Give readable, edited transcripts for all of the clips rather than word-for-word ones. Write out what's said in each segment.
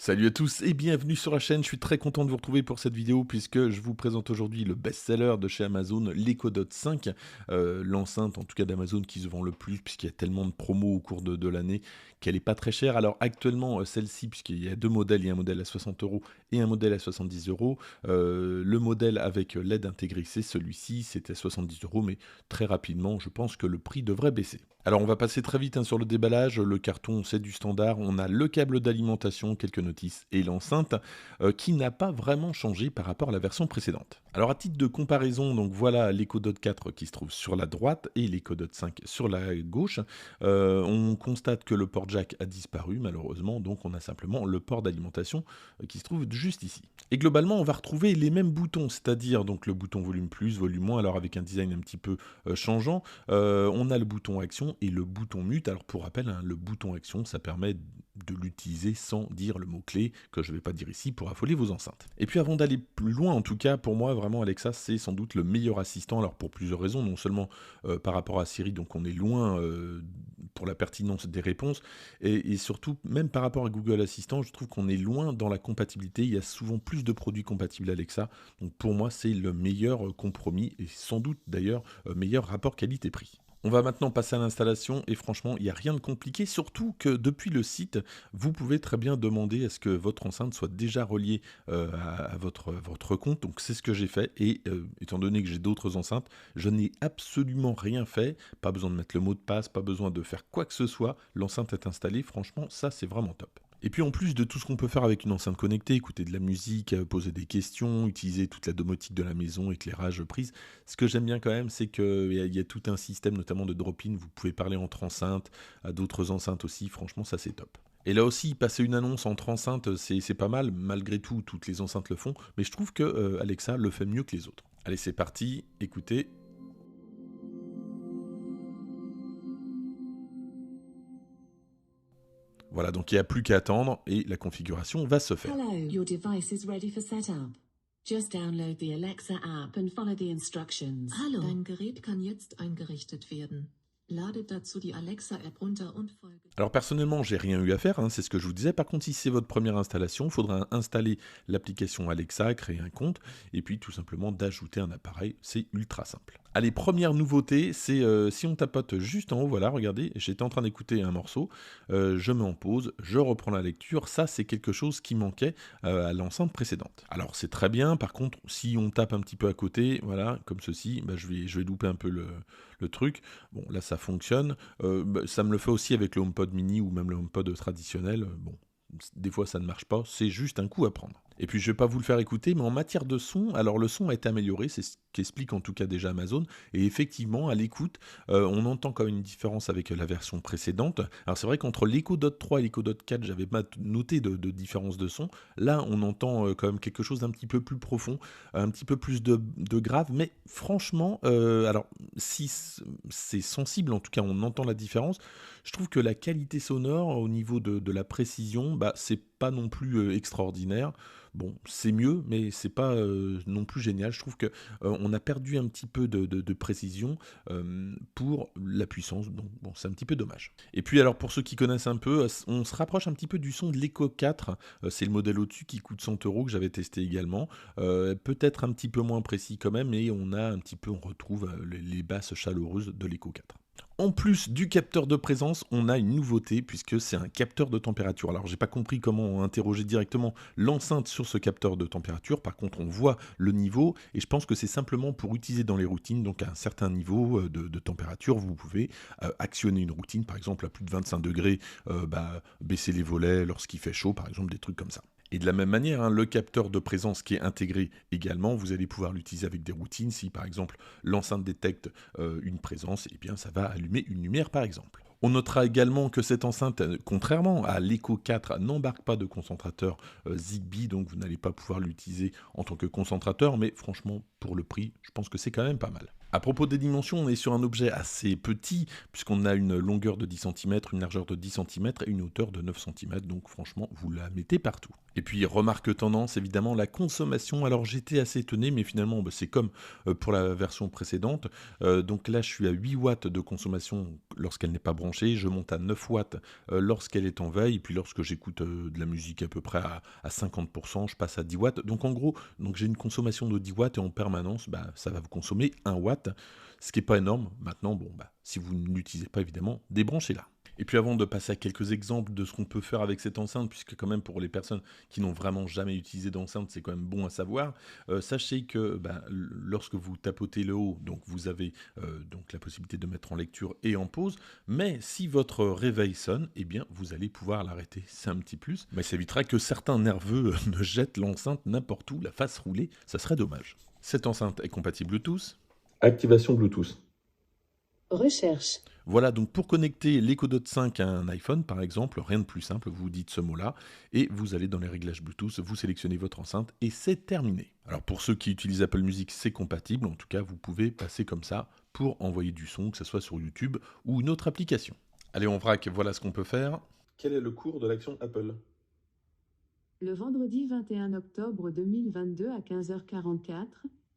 Salut à tous et bienvenue sur la chaîne, je suis très content de vous retrouver pour cette vidéo puisque je vous présente aujourd'hui le best-seller de chez Amazon, l'Echo Dot 5, l'enceinte en tout cas d'Amazon qui se vend le plus puisqu'il y a tellement de promos au cours de l'année qu'elle n'est pas très chère. Alors actuellement celle-ci, puisqu'il y a deux modèles, il y a un modèle à 60 € et un modèle à 70 €. Le modèle avec LED intégré c'est celui-ci, c'était 70 € mais très rapidement je pense que le prix devrait baisser. Alors on va passer très vite sur le déballage, le carton c'est du standard, on a le câble d'alimentation, quelques notices et l'enceinte qui n'a pas vraiment changé par rapport à la version précédente. Alors à titre de comparaison, donc voilà l'Echo Dot 4 qui se trouve sur la droite et l'Echo Dot 5 sur la gauche. On constate que le port jack a disparu malheureusement, donc on a simplement le port d'alimentation qui se trouve juste ici. Et globalement on va retrouver les mêmes boutons, c'est-à-dire donc le bouton volume plus, volume moins, alors avec un design un petit peu changeant. On a le bouton action et le bouton mute. Alors pour rappel, hein, le bouton action, ça permet de l'utiliser sans dire le mot-clé que je ne vais pas dire ici pour affoler vos enceintes. Et puis avant d'aller plus loin, en tout cas, pour moi, vraiment, Alexa, c'est sans doute le meilleur assistant. Alors pour plusieurs raisons, non seulement par rapport à Siri, donc on est loin pour la pertinence des réponses, et surtout, même par rapport à Google Assistant, je trouve qu'on est loin dans la compatibilité. Il y a souvent plus de produits compatibles Alexa. Donc pour moi, c'est le meilleur compromis et sans doute d'ailleurs meilleur rapport qualité-prix. On va maintenant passer à l'installation et franchement, il n'y a rien de compliqué, surtout que depuis le site, vous pouvez très bien demander à ce que votre enceinte soit déjà reliée à votre compte. Donc c'est ce que j'ai fait et étant donné que j'ai d'autres enceintes, je n'ai absolument rien fait. Pas besoin de mettre le mot de passe, pas besoin de faire quoi que ce soit. L'enceinte est installée, franchement, ça c'est vraiment top. Et puis en plus de tout ce qu'on peut faire avec une enceinte connectée, écouter de la musique, poser des questions, utiliser toute la domotique de la maison, éclairage, prise, ce que j'aime bien quand même, c'est qu'il y a tout un système notamment de drop-in, vous pouvez parler entre enceintes, à d'autres enceintes aussi, franchement ça c'est top. Et là aussi, passer une annonce entre enceintes, c'est pas mal, malgré tout, toutes les enceintes le font, mais je trouve que Alexa le fait mieux que les autres. Allez c'est parti, écoutez. Voilà, donc il n'y a plus qu'à attendre et la configuration va se faire. Hello, your device is ready for setup. Just download the Alexa app and follow the instructions. Hallo, dein Gerät kann jetzt eingerichtet werden. Lade dazu die Alexa-App runter und folge. Alors personnellement, j'ai rien eu à faire, hein, c'est ce que je vous disais. Par contre, si c'est votre première installation, il faudra installer l'application Alexa, créer un compte, et puis tout simplement d'ajouter un appareil. C'est ultra simple. Allez, première nouveauté, c'est si on tapote juste en haut, voilà, regardez, j'étais en train d'écouter un morceau, je mets en pause, je reprends la lecture. Ça, c'est quelque chose qui manquait à l'enceinte précédente. Alors c'est très bien, par contre, si on tape un petit peu à côté, voilà, comme ceci, bah, je vais louper un peu le truc. Bon, là, ça fonctionne. Ça me le fait aussi avec le HomePod mini ou même le HomePod traditionnel. Bon, des fois ça ne marche pas, c'est juste un coup à prendre. Et puis je vais pas vous le faire écouter, mais en matière de son, alors le son a été amélioré, c'est ce qu'explique en tout cas déjà Amazon, et effectivement à l'écoute, on entend quand même une différence avec la version précédente. Alors c'est vrai qu'entre l'Echo Dot 3 et l'Echo Dot 4, j'avais pas noté de différence de son. Là on entend quand même quelque chose d'un petit peu plus profond, un petit peu plus de grave, mais franchement, alors si c'est sensible, en tout cas on entend la différence, je trouve que la qualité sonore au niveau de la précision, bah, c'est pas non plus extraordinaire. Bon, c'est mieux, mais c'est pas non plus génial. Je trouve que on a perdu un petit peu de précision pour la puissance. Donc bon, c'est un petit peu dommage. Et puis alors pour ceux qui connaissent un peu, on se rapproche un petit peu du son de l'Echo 4. C'est le modèle au-dessus qui coûte 100 € que j'avais testé également. Peut-être un petit peu moins précis quand même, mais on retrouve les basses chaleureuses de l'Echo 4. En plus du capteur de présence, on a une nouveauté puisque c'est un capteur de température. Alors j'ai pas compris comment interroger directement l'enceinte sur ce capteur de température. Par contre, on voit le niveau et je pense que c'est simplement pour utiliser dans les routines. Donc à un certain niveau de température, vous pouvez actionner une routine, par exemple à plus de 25 degrés, baisser les volets lorsqu'il fait chaud, par exemple des trucs comme ça. Et de la même manière, hein, le capteur de présence qui est intégré également, vous allez pouvoir l'utiliser avec des routines. Si par exemple l'enceinte détecte une présence, eh bien ça va allumer une lumière par exemple. On notera également que cette enceinte, contrairement à l'Echo 4, n'embarque pas de concentrateur Zigbee, donc vous n'allez pas pouvoir l'utiliser en tant que concentrateur, mais franchement, pour le prix, je pense que c'est quand même pas mal. À propos des dimensions, on est sur un objet assez petit, puisqu'on a une longueur de 10 centimètres, une largeur de 10 centimètres et une hauteur de 9 centimètres. Donc franchement, vous la mettez partout. Et puis, remarque tendance, évidemment, la consommation. Alors j'étais assez étonné, mais finalement, c'est comme pour la version précédente. Donc là, je suis à 8 watts de consommation lorsqu'elle n'est pas branchée. Je monte à 9 watts lorsqu'elle est en veille. Et puis lorsque j'écoute de la musique à peu près à 50%, je passe à 10 watts. Donc en gros, j'ai une consommation de 10 watts et en permanence, ça va vous consommer 1 watt. Ce qui n'est pas énorme. Maintenant, si vous n'utilisez pas, évidemment, débranchez-la. Et puis avant de passer à quelques exemples de ce qu'on peut faire avec cette enceinte, puisque quand même pour les personnes qui n'ont vraiment jamais utilisé d'enceinte, c'est quand même bon à savoir, sachez que lorsque vous tapotez le haut, donc vous avez donc la possibilité de mettre en lecture et en pause, mais si votre réveil sonne, eh bien vous allez pouvoir l'arrêter. C'est un petit plus, mais ça évitera que certains nerveux ne jettent l'enceinte n'importe où, la fasse rouler, ça serait dommage. Cette enceinte est compatible Bluetooth. Activation Bluetooth. Recherche. Voilà, donc pour connecter l'Echo Dot 5 à un iPhone, par exemple, rien de plus simple, vous dites ce mot-là, et vous allez dans les réglages Bluetooth, vous sélectionnez votre enceinte, et c'est terminé. Alors pour ceux qui utilisent Apple Music, c'est compatible, en tout cas, vous pouvez passer comme ça pour envoyer du son, que ce soit sur YouTube ou une autre application. Allez, on vrac, voilà ce qu'on peut faire. Quel est le cours de l'action Apple ? Le vendredi 21 octobre 2022 à 15h44,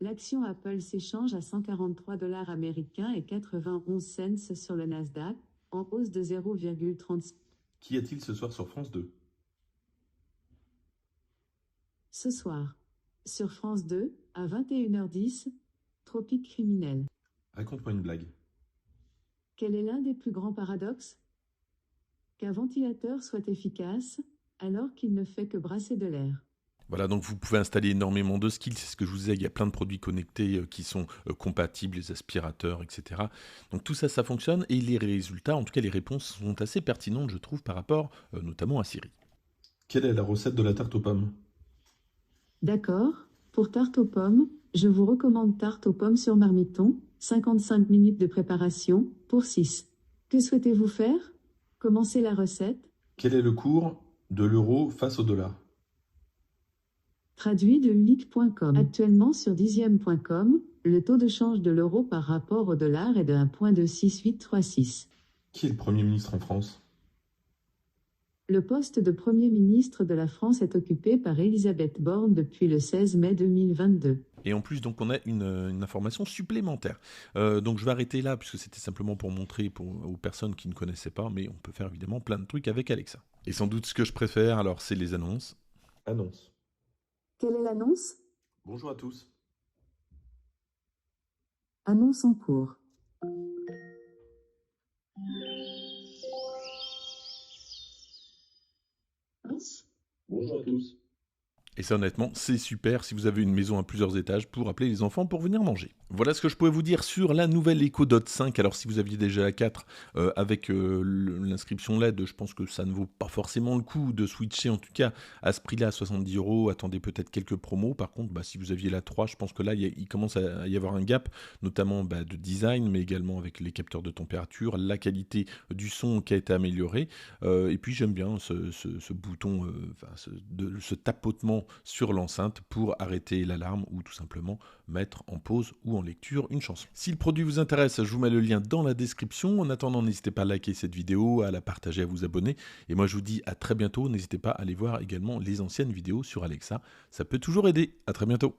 l'action Apple s'échange à 143 $ américains et 91 cents sur le Nasdaq, en hausse de 0,30. Qu'y a-t-il ce soir sur France 2 ? Ce soir, sur France 2, à 21h10, Tropique criminel. Raconte-moi une blague. Quel est l'un des plus grands paradoxes ? Qu'un ventilateur soit efficace, alors qu'il ne fait que brasser de l'air. Voilà, donc vous pouvez installer énormément de skills, c'est ce que je vous disais, il y a plein de produits connectés qui sont compatibles, les aspirateurs, etc. Donc tout ça, ça fonctionne, et les résultats, en tout cas les réponses, sont assez pertinentes, je trouve, par rapport notamment à Siri. Quelle est la recette de la tarte aux pommes ? D'accord, pour tarte aux pommes, je vous recommande tarte aux pommes sur marmiton, 55 minutes de préparation, pour 6. Que souhaitez-vous faire ? Commencez la recette. Quel est le cours de l'euro face au dollar ? Traduit de unique.com. Actuellement sur dixième.com, le taux de change de l'euro par rapport au dollar est de 1,6836. Qui est le Premier ministre en France ? Le poste de Premier ministre de la France est occupé par Elisabeth Borne depuis le 16 mai 2022. Et en plus, donc, on a une information supplémentaire. Donc, je vais arrêter là, puisque c'était simplement pour montrer aux personnes qui ne connaissaient pas, mais on peut faire évidemment plein de trucs avec Alexa. Et sans doute ce que je préfère, alors, c'est les annonces. Annonce. Quelle est l'annonce ? Bonjour à tous. Annonce en cours. Bonjour à tous. Et ça, honnêtement, c'est super si vous avez une maison à plusieurs étages pour appeler les enfants pour venir manger. Voilà ce que je pouvais vous dire sur la nouvelle Echo Dot 5. Alors, si vous aviez déjà la 4 avec l'inscription LED, je pense que ça ne vaut pas forcément le coup de switcher, en tout cas à ce prix-là, à 70 €. Attendez peut-être quelques promos. Par contre, si vous aviez la 3, je pense que là, il commence à y avoir un gap, notamment de design, mais également avec les capteurs de température, la qualité du son qui a été améliorée. Et puis, j'aime bien ce bouton, ce tapotement sur l'enceinte pour arrêter l'alarme ou tout simplement mettre en pause ou en lecture une chanson. Si le produit vous intéresse, je vous mets le lien dans la description. En attendant, n'hésitez pas à liker cette vidéo, à la partager, à vous abonner. Et moi, je vous dis à très bientôt. N'hésitez pas à aller voir également les anciennes vidéos sur Alexa. Ça peut toujours aider. À très bientôt.